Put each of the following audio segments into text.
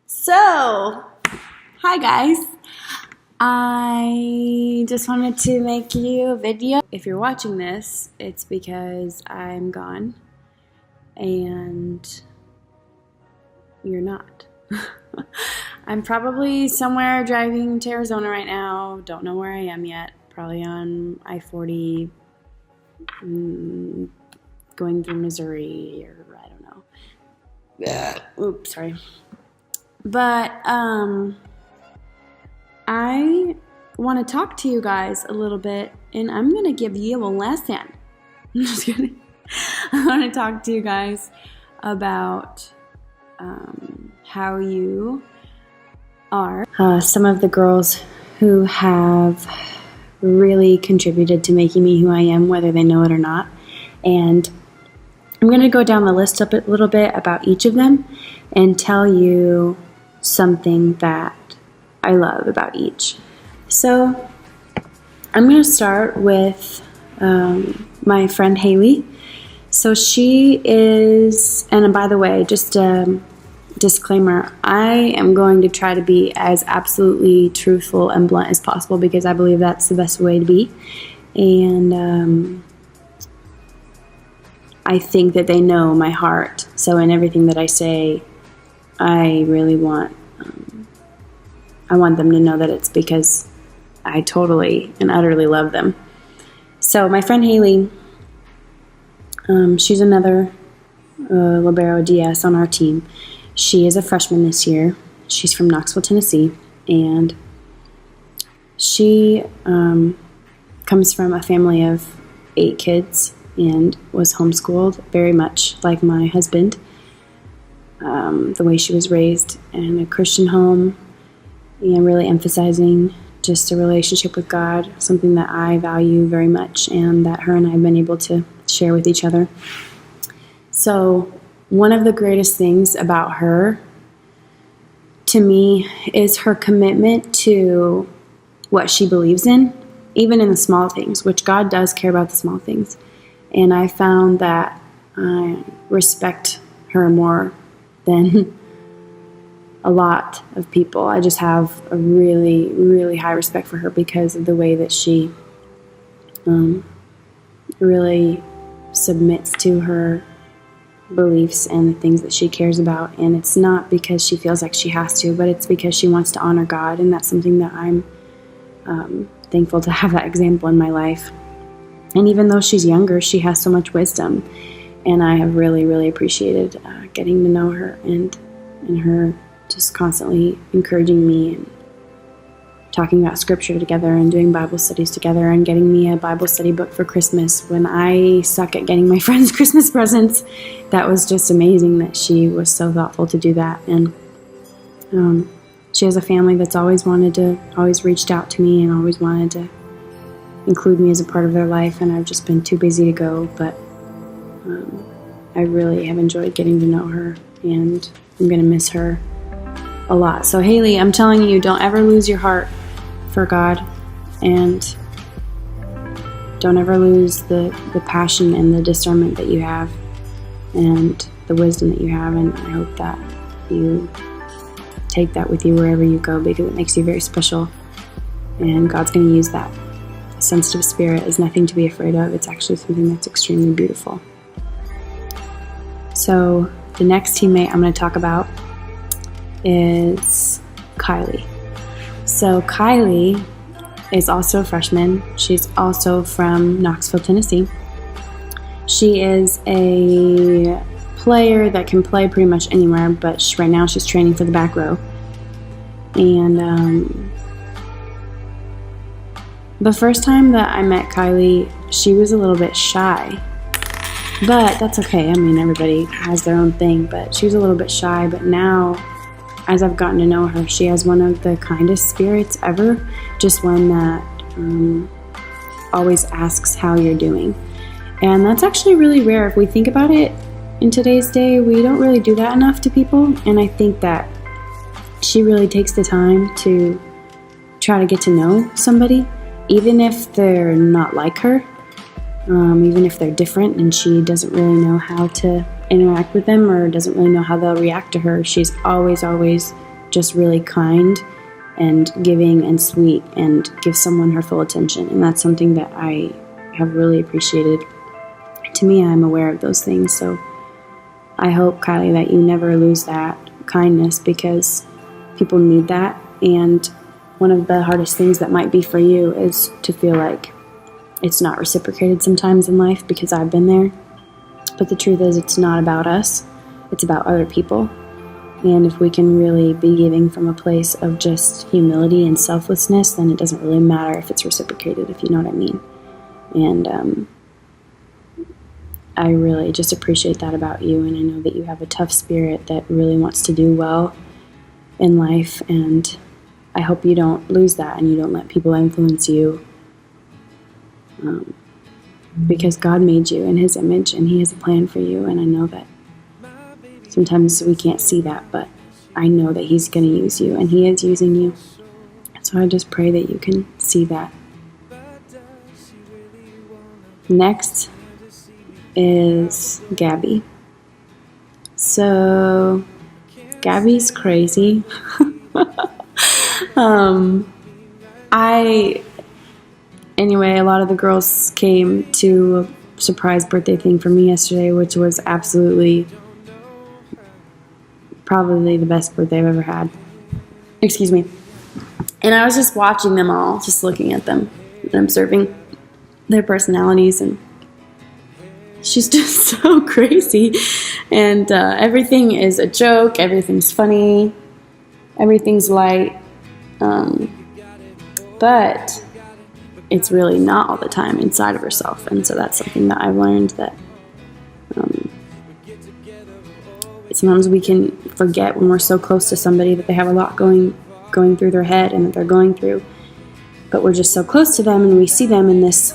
So, hi guys. I just wanted to make you a video. If you're watching this, it's because I'm gone and you're not. I'm probably somewhere driving to Arizona right now. Don't know where I am yet. Probably on I-40, going through Missouri, or I don't know. Oops, sorry. But I want to talk to you guys a little bit, and I'm going to give you a lesson. I'm just kidding. I want to talk to you guys about how you are. Some of the girls who have really contributed to making me who I am, whether they know it or not. And I'm going to go down the list a little bit about each of them and tell you something that I love about each. So I'm going to start with my friend Haley. So she is, and by the way, just a disclaimer, I am going to try to be as absolutely truthful and blunt as possible because I believe that's the best way to be. And I think that they know my heart. So in everything that I say, I really want them to know that it's because I totally and utterly love them. So my friend Haley, she's another Libero DS on our team. She is a freshman this year. She's from Knoxville, Tennessee, and she comes from a family of 8 kids and was homeschooled very much like my husband. The way she was raised in a Christian home, and really emphasizing just a relationship with God, something that I value very much and that her and I have been able to share with each other. So one of the greatest things about her, to me, is her commitment to what she believes in, even in the small things, which God does care about the small things. And I found that I respect her more than a lot of people. I just have a really, really high respect for her because of the way that she really submits to her beliefs and the things that she cares about. And it's not because she feels like she has to, but it's because she wants to honor God. And that's something that I'm thankful to have that example in my life. And even though she's younger, she has so much wisdom. And I have really, really appreciated getting to know her and her just constantly encouraging me and talking about scripture together and doing Bible studies together and getting me a Bible study book for Christmas when I suck at getting my friends Christmas presents. That was just amazing that she was so thoughtful to do that. And she has a family that's always reached out to me and always wanted to include me as a part of their life, and I've just been too busy to go, but I really have enjoyed getting to know her, and I'm going to miss her a lot. So Haley, I'm telling you, don't ever lose your heart for God, and don't ever lose the passion and the discernment that you have and the wisdom that you have, and I hope that you take that with you wherever you go because it makes you very special, and God's going to use that. A sensitive spirit is nothing to be afraid of. It's actually something that's extremely beautiful. So the next teammate I'm going to talk about is Kylie. So Kylie is also a freshman. She's also from Knoxville, Tennessee. She is a player that can play pretty much anywhere, but right now she's training for the back row. And the first time that I met Kylie, she was a little bit shy, but that's okay. I mean, everybody has their own thing, but she was a little bit shy. But now, as I've gotten to know her, she has one of the kindest spirits ever, just one that always asks how you're doing. And that's actually really rare. If we think about it, in today's day, we don't really do that enough to people, and I think that she really takes the time to try to get to know somebody, even if they're not like her, even if they're different and she doesn't really know how to interact with them or doesn't really know how they'll react to her. She's always just really kind and giving and sweet and give someone her full attention. And that's something that I have really appreciated. To me, I'm aware of those things. So I hope, Kylie, that you never lose that kindness, because people need that. And one of the hardest things that might be for you is to feel like it's not reciprocated sometimes in life, because I've been there. But the truth is, it's not about us. It's about other people. And if we can really be giving from a place of just humility and selflessness, then it doesn't really matter if it's reciprocated, if you know what I mean. And I really just appreciate that about you. And I know that you have a tough spirit that really wants to do well in life. And I hope you don't lose that and you don't let people influence you. Because God made you in His image and He has a plan for you. And I know that sometimes we can't see that, but I know that He's going to use you, and He is using you. So I just pray that you can see that. Next is Gabby. So Gabby's crazy. Anyway, a lot of the girls came to a surprise birthday thing for me yesterday, which was absolutely probably the best birthday I've ever had. Excuse me. And I was just watching them all, just looking at them and observing their personalities, and she's just so crazy. And everything is a joke, everything's funny, everything's light. But it's really not all the time inside of herself. And so that's something that I've learned, that sometimes we can forget when we're so close to somebody that they have a lot going through their head and that they're going through. But we're just so close to them and we see them in this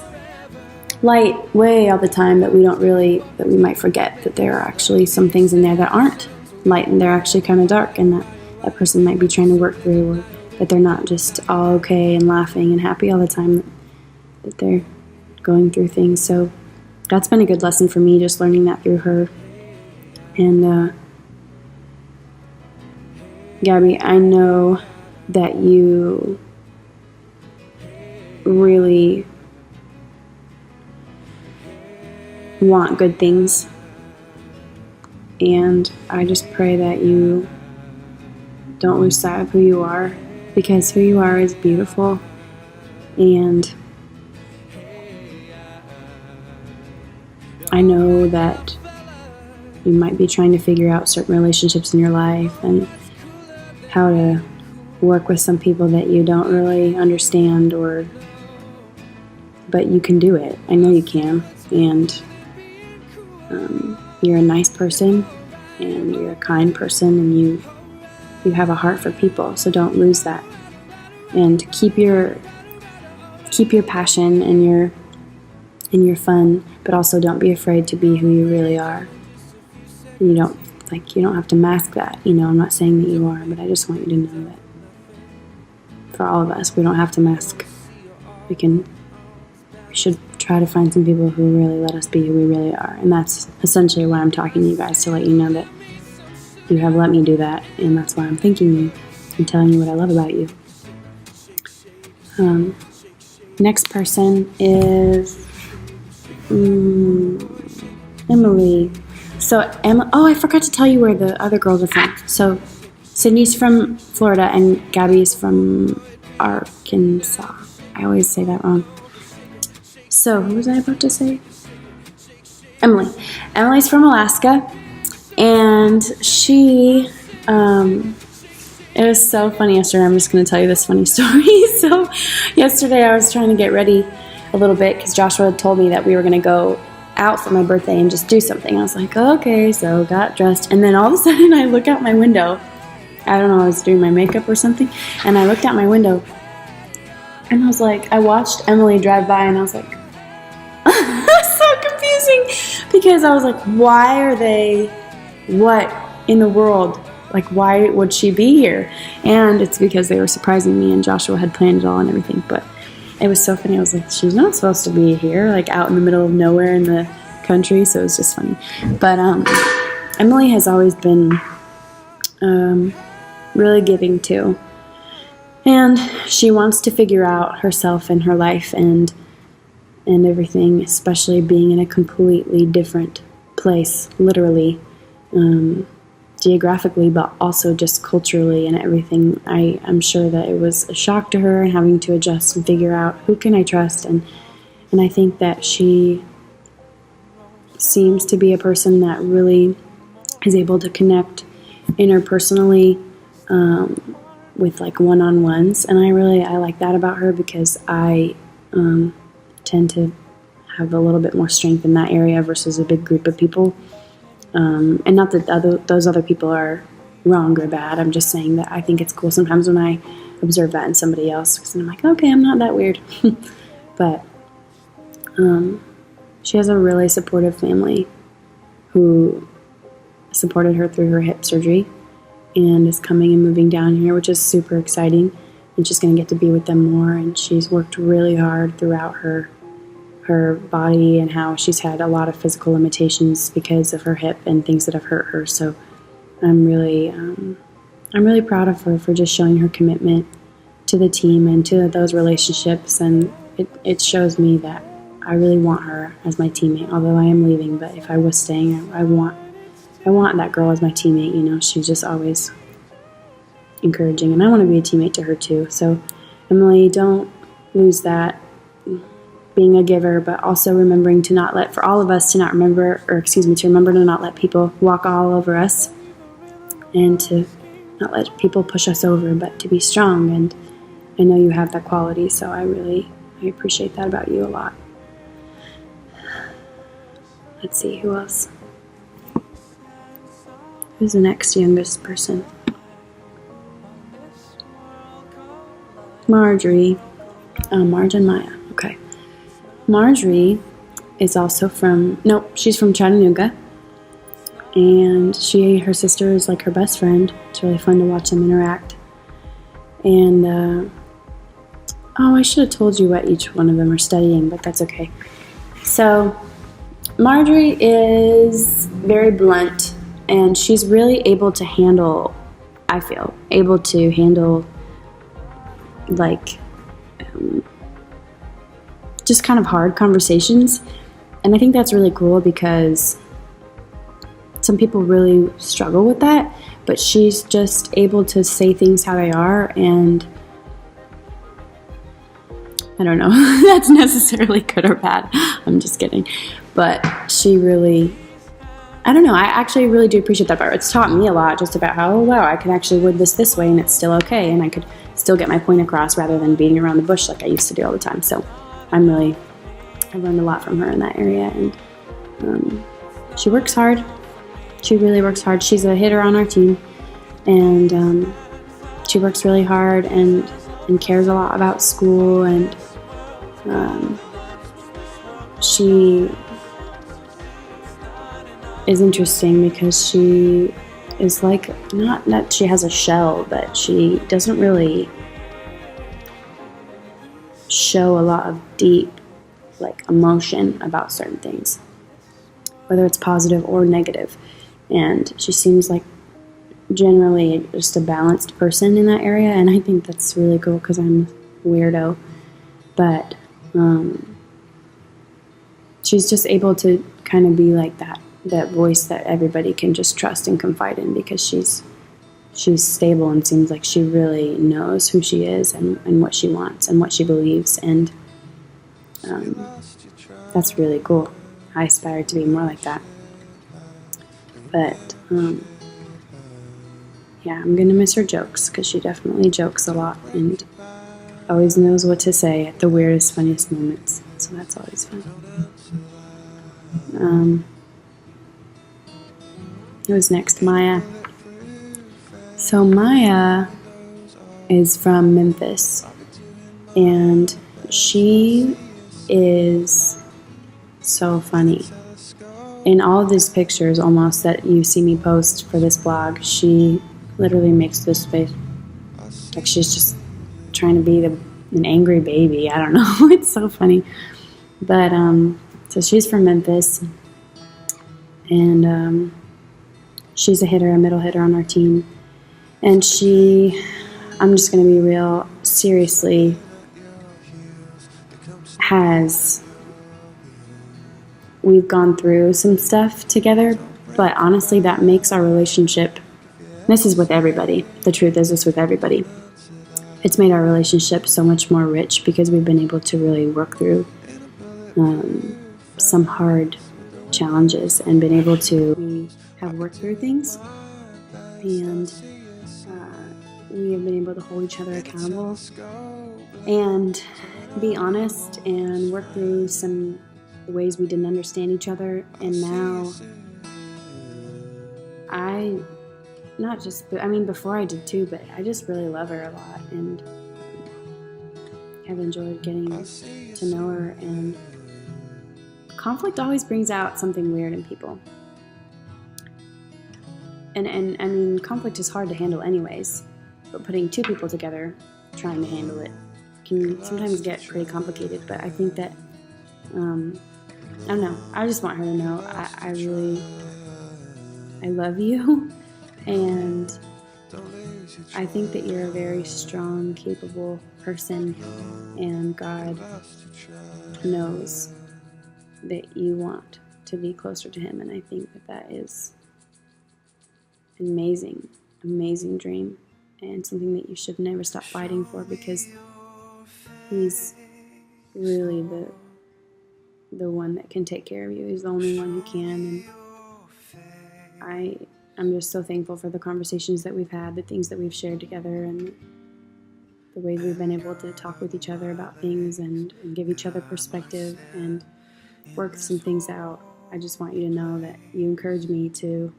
light way all the time that we might forget that there are actually some things in there that aren't light and they're actually kind of dark, and that person might be trying to work through, or that they're not just all okay and laughing and happy all the time, that they're going through things. So that's been a good lesson for me, just learning that through her. And Gabby, I know that you really want good things, and I just pray that you don't lose sight of who you are, because who you are is beautiful. And I know that you might be trying to figure out certain relationships in your life and how to work with some people that you don't really understand, but you can do it. I know you can. And you're a nice person, and you're a kind person, and you have a heart for people. So don't lose that, and keep your passion and your fun, but also don't be afraid to be who you really are. You don't have to mask that. I'm not saying that you are, but I just want you to know that for all of us, we don't have to mask. We should try to find some people who really let us be who we really are. And that's essentially why I'm talking to you guys, to let you know that you have let me do that, and that's why I'm thanking you and telling you what I love about you. Next person is Emily. So I forgot to tell you where the other girls are from. So Sydney's from Florida and Gabby's from Arkansas. I always say that wrong. So who was I about to say? Emily. Emily's from Alaska, and she, it was so funny yesterday. I'm just going to tell you this funny story. So yesterday I was trying to get ready a little bit because Joshua had told me that we were going to go out for my birthday and just do something. I was like, okay, so got dressed, and then all of a sudden I look out my window. I don't know, I was doing my makeup or something, and I looked out my window, and I was like, I watched Emily drive by, and I was like, so confusing, because I was like, what in the world? Like, why would she be here? And it's because they were surprising me, and Joshua had planned it all and everything, but it was so funny. I was like, she's not supposed to be here, like out in the middle of nowhere in the country, so it was just funny. But Emily has always been really giving to. And she wants to figure out herself and her life and everything, especially being in a completely different place, literally, geographically, but also just culturally and everything. I'm sure that it was a shock to her, having to adjust and figure out who can I trust. And I think that she seems to be a person that really is able to connect interpersonally, with like one-on-ones, and I like that about her, because I tend to have a little bit more strength in that area versus a big group of people. And not that those other people are wrong or bad. I'm just saying that I think it's cool sometimes when I observe that in somebody else, because I'm like, okay, I'm not that weird. But she has a really supportive family who supported her through her hip surgery and is coming and moving down here, which is super exciting. And she's going to get to be with them more. And she's worked really hard throughout her body, and how she's had a lot of physical limitations because of her hip and things that have hurt her. So I'm really proud of her for just showing her commitment to the team and to those relationships. And it shows me that I really want her as my teammate, although I am leaving. But if I was staying, I want that girl as my teammate. You know, she's just always encouraging, and I want to be a teammate to her too. So Emily, don't lose that, being a giver, but also remembering to not let, for all of us to remember to not let people walk all over us, and to not let people push us over, but to be strong. And I know you have that quality, so I appreciate that about you a lot. Let's see, who else? Who's the next youngest person? Marjorie. Marge and Maya. Okay. Marjorie is also she's from Chattanooga. And her sister is like her best friend. It's really fun to watch them interact. And, I should have told you what each one of them are studying, but that's okay. So, Marjorie is very blunt, and she's really able to handle, like, just kind of hard conversations. And I think that's really cool, because some people really struggle with that, but she's just able to say things how they are. And I don't know if that's necessarily good or bad. I'm just kidding. But she really, I don't know, I actually really do appreciate that part. It's taught me a lot just about how, I can actually word this way and it's still okay, and I could still get my point across rather than beating around the bush like I used to do all the time. So I learned a lot from her in that area. And she works hard. She really works hard. She's a hitter on our team, and she works really hard and cares a lot about school. And she is interesting because she is like, not that she has a shell, but she doesn't really show a lot of deep, like, emotion about certain things, whether it's positive or negative. And she seems like generally just a balanced person in that area, and I think that's really cool because I'm a weirdo. But she's just able to kind of be like that voice that everybody can just trust and confide in, because she's stable and seems like she really knows who she is and what she wants and what she believes. And that's really cool. I aspire to be more like that. But yeah, I'm gonna miss her jokes, because she definitely jokes a lot and always knows what to say at the weirdest, funniest moments. So that's always fun. Who's next? Maya. So Maya is from Memphis, and she is so funny. In all of these pictures almost that you see me post for this blog, she literally makes this face like she's just trying to be an angry baby. I don't know. It's so funny. But so she's from Memphis, and she's a middle hitter on our team. And she, I'm just going to be real, seriously we've gone through some stuff together, but honestly that makes our relationship, this is with everybody, the truth is it's with everybody, it's made our relationship so much more rich because we've been able to really work through some hard challenges and been able to, we have worked through things, and we have been able to hold each other accountable and be honest and work through some ways we didn't understand each other. And now before I did too, but I just really love her a lot and have enjoyed getting to know her. And conflict always brings out something weird in people. And conflict is hard to handle anyways, but putting two people together, trying to handle it, can sometimes get pretty complicated. But I think that, I don't know, I just want her to know I love you, and I think that you're a very strong, capable person, and God knows that you want to be closer to Him, and I think that is an amazing, amazing dream, and something that you should never stop fighting for, because He's really the one that can take care of you. He's the only one who can, and I'm just so thankful for the conversations that we've had, the things that we've shared together, and the ways we've been able to talk with each other about things and give each other perspective and work some things out. I just want you to know that you encourage me to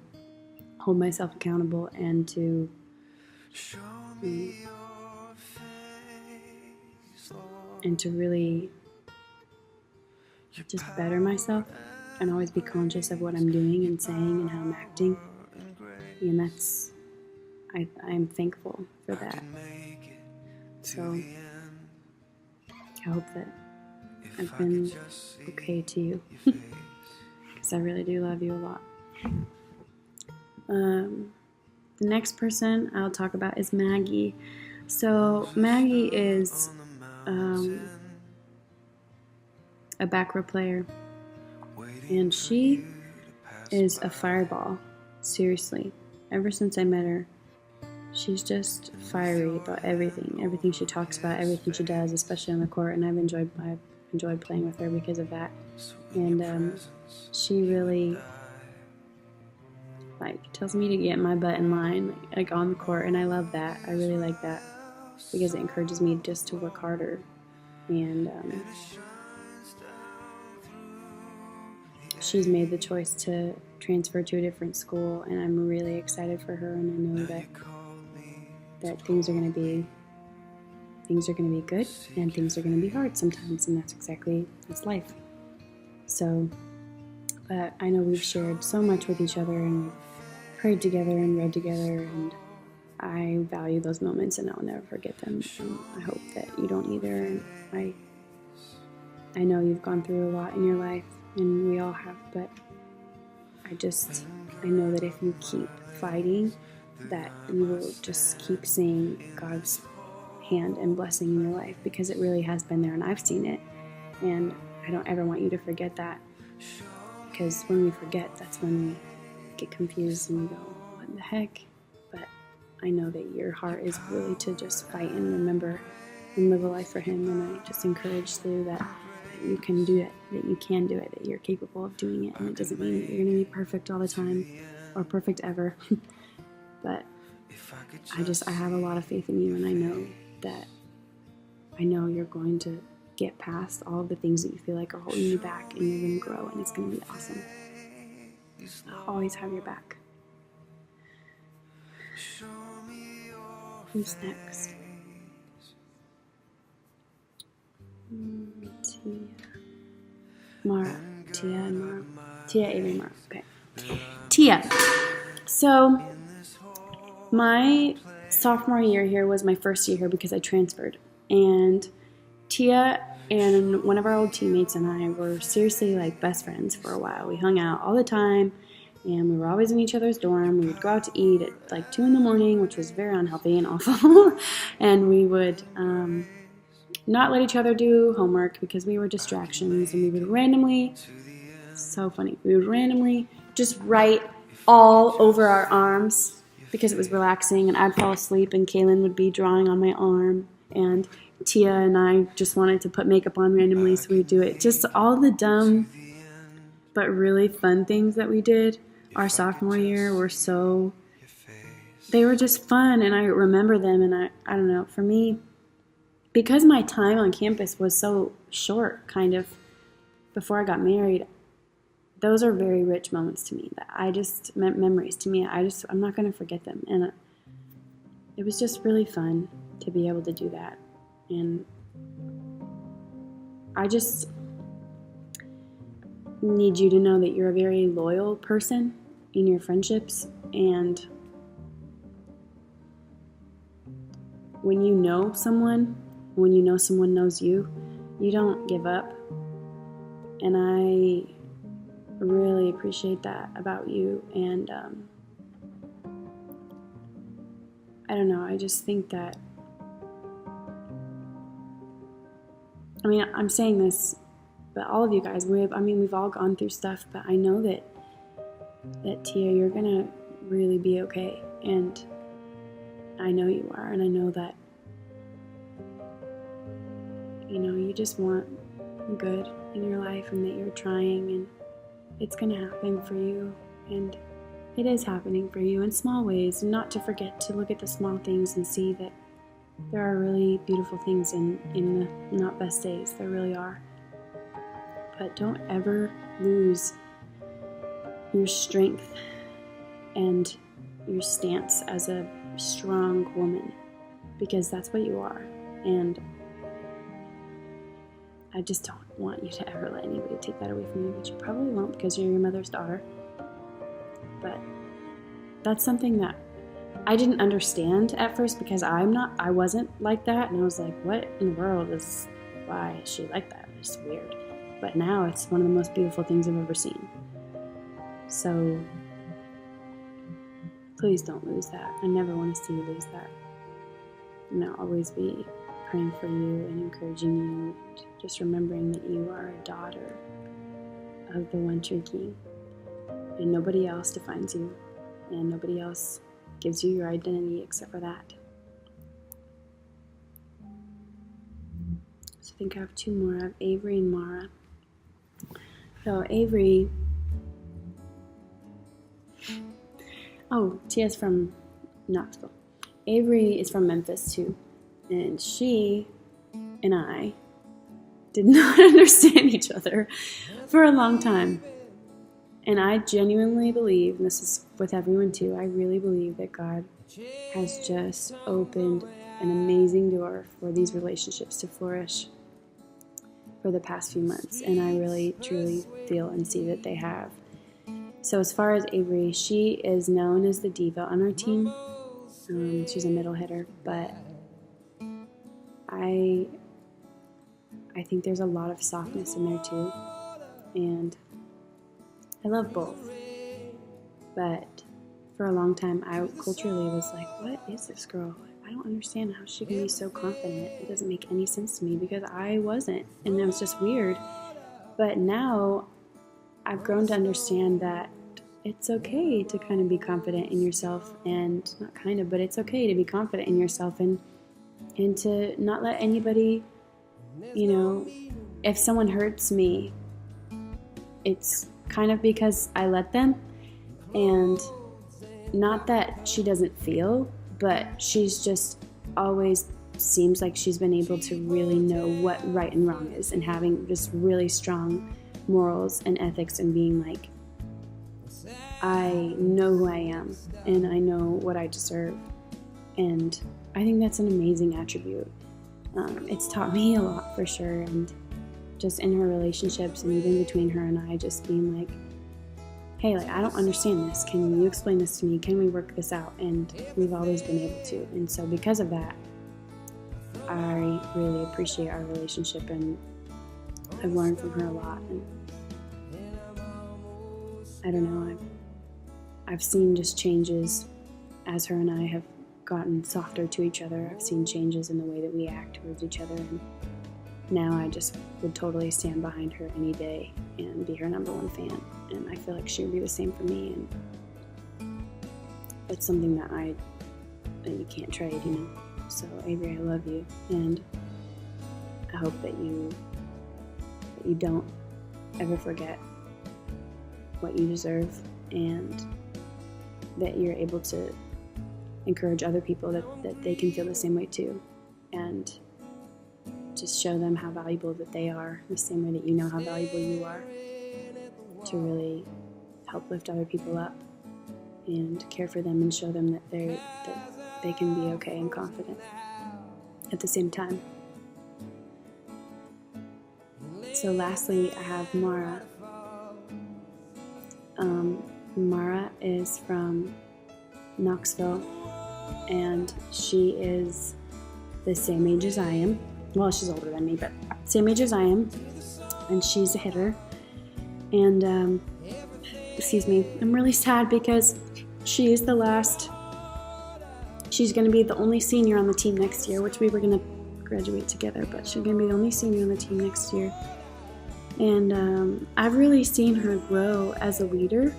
hold myself accountable and to really just better myself and always be conscious of what I'm doing and saying and how I'm acting. And I'm thankful for that. So I hope that I've been okay to you, because I really do love you a lot. The next person I'll talk about is Maggie. So Maggie is a back row player, and she is a fireball. Seriously, ever since I met her, she's just fiery about everything she talks about, everything she does, especially on the court, and I've enjoyed playing with her because of that. And she really tells me to get my butt in line, like on the court, and I love that. I really like that because it encourages me just to work harder. And she's made the choice to transfer to a different school, and I'm really excited for her, and I know that things are going to be good, and things are going to be hard sometimes, and that's life. So, but I know we've shared so much with each other, and we've prayed together and read together, and I value those moments, and I'll never forget them. And I hope that you don't either. And I know you've gone through a lot in your life, and we all have, but I know that if you keep fighting, that you will just keep seeing God's hand and blessing in your life, because it really has been there, and I've seen it. And I don't ever want you to forget that, because when we forget, that's when we get confused and we go, what the heck? But I know that your heart is really to just fight and remember and live a life for Him, and I just encourage you that you can do it, that you can do it, that you're capable of doing it, and it doesn't mean that you're going to be perfect all the time or perfect ever. But I have a lot of faith in you, and I know you're going to get past all of the things that you feel like are holding you back, and you're going to grow, and it's going to be awesome. I'll always have your back. Who's next? Tia, Avery, Mara. Okay. Tia. So, my sophomore year here was my first year here because I transferred. And Tia and one of our old teammates and I were seriously best friends for a while. We hung out all the time, and we were always in each other's dorm. We would go out to eat at like 2 in the morning, which was very unhealthy and awful. And we would not let each other do homework because we were distractions, and we would randomly, so funny, we would randomly just write all over our arms because it was relaxing, and I'd fall asleep and Kaylin would be drawing on my arm, and Tia and I just wanted to put makeup on randomly, so we'd do it. Just all the dumb but really fun things that we did our sophomore year were they were just fun, and I remember them, and I don't know, for me, because my time on campus was so short, kind of, before I got married, those are very rich moments to me, that memories to me. I'm not going to forget them, and it was just really fun to be able to do that, and I just need you to know that you're a very loyal person in your friendships, and when you know someone knows you, you don't give up. And I really appreciate that about you. And I don't know, I just think that, I mean, I'm saying this, but all of you guys, we've all gone through stuff, but I know that Tia, you're gonna really be okay, and I know you are, and I know that, you just want good in your life, and that you're trying, and it's gonna happen for you, and it is happening for you in small ways, and not to forget to look at the small things and see that there are really beautiful things in the not best days. There really are. But don't ever lose your strength and your stance as a strong woman, because that's what you are. And I just don't want you to ever let anybody take that away from you, but you probably won't, because you're your mother's daughter. But that's something that I didn't understand at first, because I wasn't like that, and I was like, what in the world why is she like that? It's weird. But now it's one of the most beautiful things I've ever seen. So please don't lose that. I never want to see you lose that. And I'll always be praying for you and encouraging you, just remembering that you are a daughter of the one true King, and nobody else defines you, and nobody else gives you your identity except for that. So I think I have two more. I have Avery and Mara. So Avery, Tia's from Knoxville. Avery is from Memphis too, and she and I did not understand each other for a long time. And I genuinely believe, and this is with everyone too, I really believe that God has just opened an amazing door for these relationships to flourish for the past few months. And I really, truly feel and see that they have. So as far as Avery, she is known as the diva on our team. She's a middle hitter, but I think there's a lot of softness in there too. And I love both. But for a long time, I culturally was like, what is this girl? I don't understand how she can be so confident. It doesn't make any sense to me, because I wasn't. And it was just weird. But now I've grown to understand that it's okay to kind of be confident in yourself, and not kind of, but it's okay to be confident in yourself, and to not let anybody, if someone hurts me, it's kind of because I let them, and not that she doesn't feel, but she's just always seems like she's been able to really know what right and wrong is, and having just really strong morals and ethics, and being like, I know who I am, and I know what I deserve. And I think that's an amazing attribute. It's taught me a lot, for sure, and just in her relationships, and even between her and I, just being like, hey, I don't understand this. Can you explain this to me? Can we work this out? And we've always been able to. And so because of that, I really appreciate our relationship, and I've learned from her a lot. And I don't know, I've seen just changes as her and I have gotten softer to each other. I've seen changes in the way that we act towards each other, and now I just would totally stand behind her any day and be her #1 fan. And I feel like she would be the same for me, and it's something that you can't trade, you know. So Avery, I love you, and I hope that you don't ever forget what you deserve, and that you're able to encourage other people that they can feel the same way too, and just show them how valuable that they are, the same way that you know how valuable you are, to really help lift other people up and care for them and show them that they can be okay and confident at the same time. So lastly, I have Mara. Mara is from Knoxville, and she is the same age as I am. Well, she's older than me, but same age as I am, and she's a hitter. And excuse me, I'm really sad because she is the last. She's going to be the only senior on the team next year, which we were going to graduate together, but she's going to be the only senior on the team next year. And I've really seen her grow as a leader,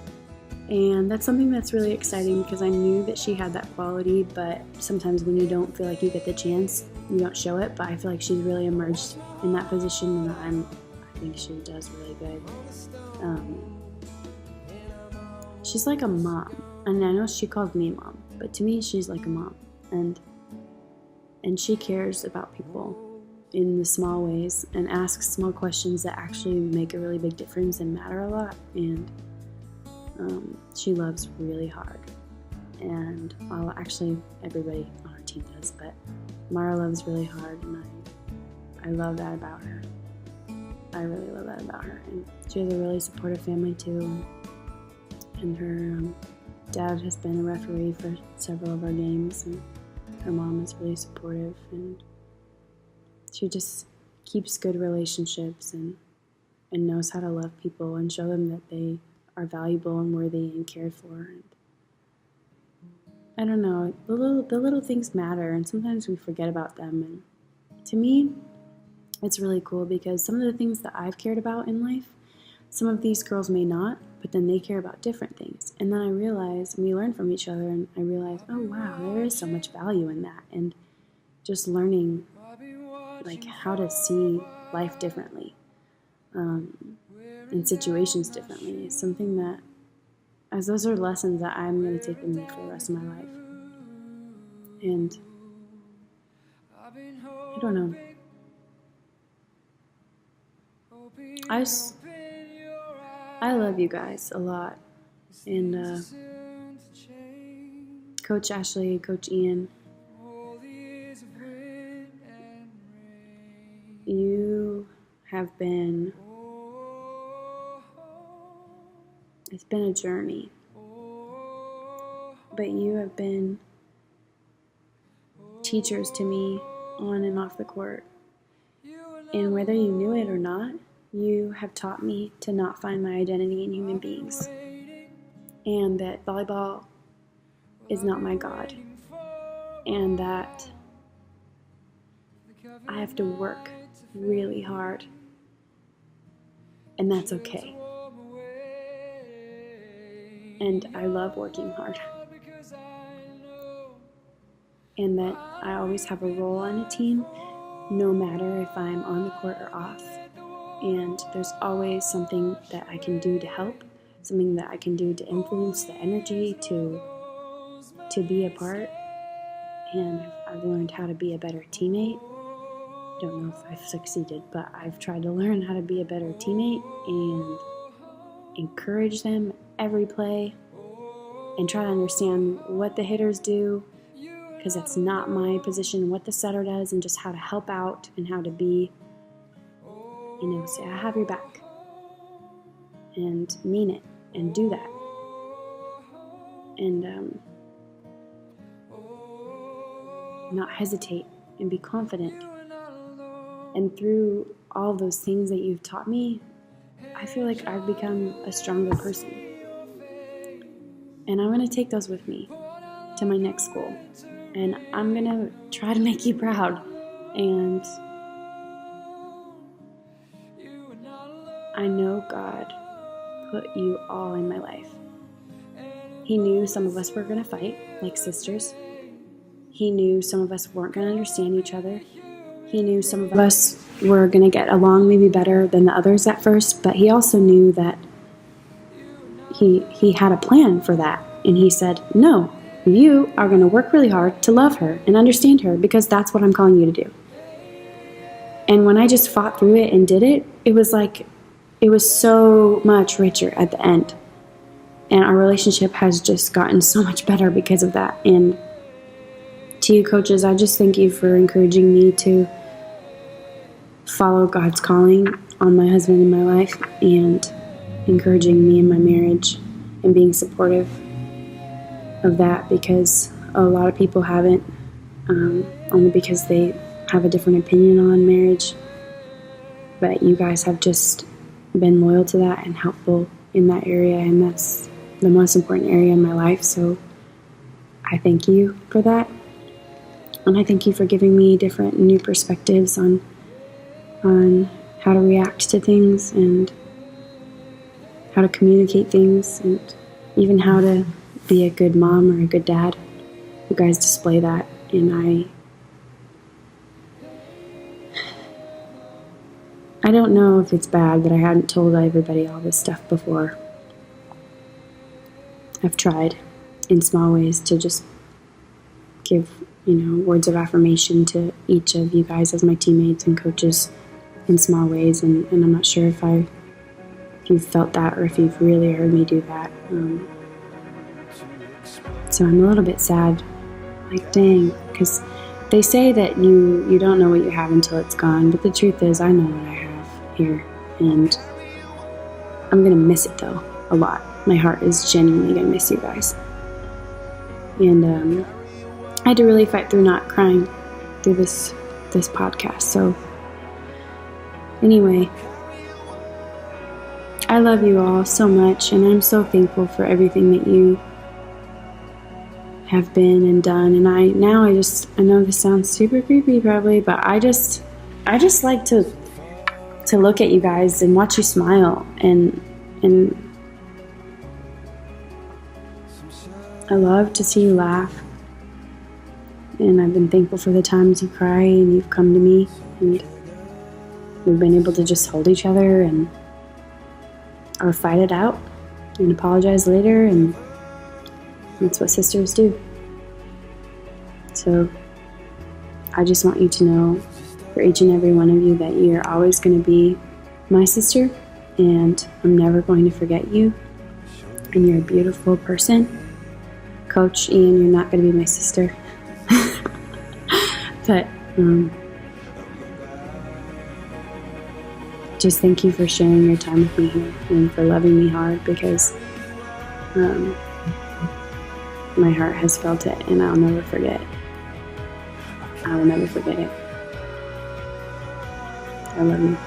and that's something that's really exciting because I knew that she had that quality, but sometimes when you don't feel like you get the chance, you don't show it. But I feel like she's really emerged in that position, and I think she does really good. She's like a mom, and I know she calls me mom, but to me she's like a mom, and she cares about people in the small ways and asks small questions that actually make a really big difference and matter a lot. And she loves really hard, and actually everybody on our team does, but Mara loves really hard, and I love that about her. I really love that about her. And she has a really supportive family too, and her dad has been a referee for several of our games, and her mom is really supportive, and she just keeps good relationships and knows how to love people and show them that they are valuable and worthy and cared for. And I don't know, the little things matter, and sometimes we forget about them. And to me, it's really cool because some of the things that I've cared about in life, some of these girls may not, but then they care about different things. And then I realize, and we learn from each other, and I realize, oh wow, there is so much value in that. And just learning like how to see life differently, and situations differently is something that, as those are lessons that I'm going to take with me for the rest of my life. And I don't know. I love you guys a lot. And Coach Ashley, Coach Ian, you have been, it's been a journey, but you have been teachers to me on and off the court. And whether you knew it or not, you have taught me to not find my identity in human beings, and that volleyball is not my God, and that I have to work really hard, and that's okay. And I love working hard, and that I always have a role on a team, no matter if I'm on the court or off. And there's always something that I can do to help, something that I can do to influence the energy, to be a part. And I've learned how to be a better teammate. Don't know if I've succeeded, but I've tried to learn how to be a better teammate and encourage them every play, and try to understand what the hitters do, because that's not my position, what the setter does, and just how to help out and how to be, say I have your back, and mean it, and do that. And not hesitate, and be confident. And through all those things that you've taught me, I feel like I've become a stronger person. And I'm going to take those with me to my next school. And I'm going to try to make you proud. And I know God put you all in my life. He knew some of us were going to fight like sisters. He knew some of us weren't going to understand each other. He knew some of us were going to get along maybe better than the others at first, but he also knew that he had a plan for that. And he said, no, you are going to work really hard to love her and understand her, because that's what I'm calling you to do. And when I just fought through it and did it, it was so much richer at the end. And our relationship has just gotten so much better because of that. And to you coaches, I just thank you for encouraging me to follow God's calling on my husband in my life, and encouraging me in my marriage and being supportive of that, because a lot of people haven't, only because they have a different opinion on marriage. But you guys have just been loyal to that and helpful in that area, and that's the most important area in my life. So I thank you for that. And I thank you for giving me different new perspectives on how to react to things, and how to communicate things, and even how to be a good mom or a good dad. You guys display that, and I don't know if it's bad, but I hadn't told everybody all this stuff before. I've tried in small ways to just give, words of affirmation to each of you guys as my teammates and coaches in small ways, and I'm not sure if you've felt that or if you've really heard me do that. So I'm a little bit sad, like dang, because they say that you don't know what you have until it's gone, but the truth is I know what I have here, and I'm gonna miss it though a lot. My heart is genuinely gonna miss you guys. And I had to really fight through not crying through this podcast. So anyway, I love you all so much, and I'm so thankful for everything that you have been and done. And I know this sounds super creepy probably, but I just like to look at you guys and watch you smile, and I love to see you laugh. And I've been thankful for the times you cry and you've come to me, and we've been able to just hold each other or fight it out and apologize later, and that's what sisters do. So I just want you to know, for each and every one of you, that you're always going to be my sister, and I'm never going to forget you, and you're a beautiful person. Coach Ian, you're not going to be my sister. But just thank you for sharing your time with me here, and for loving me hard, because my heart has felt it, and I'll never forget. I will never forget it. I love you.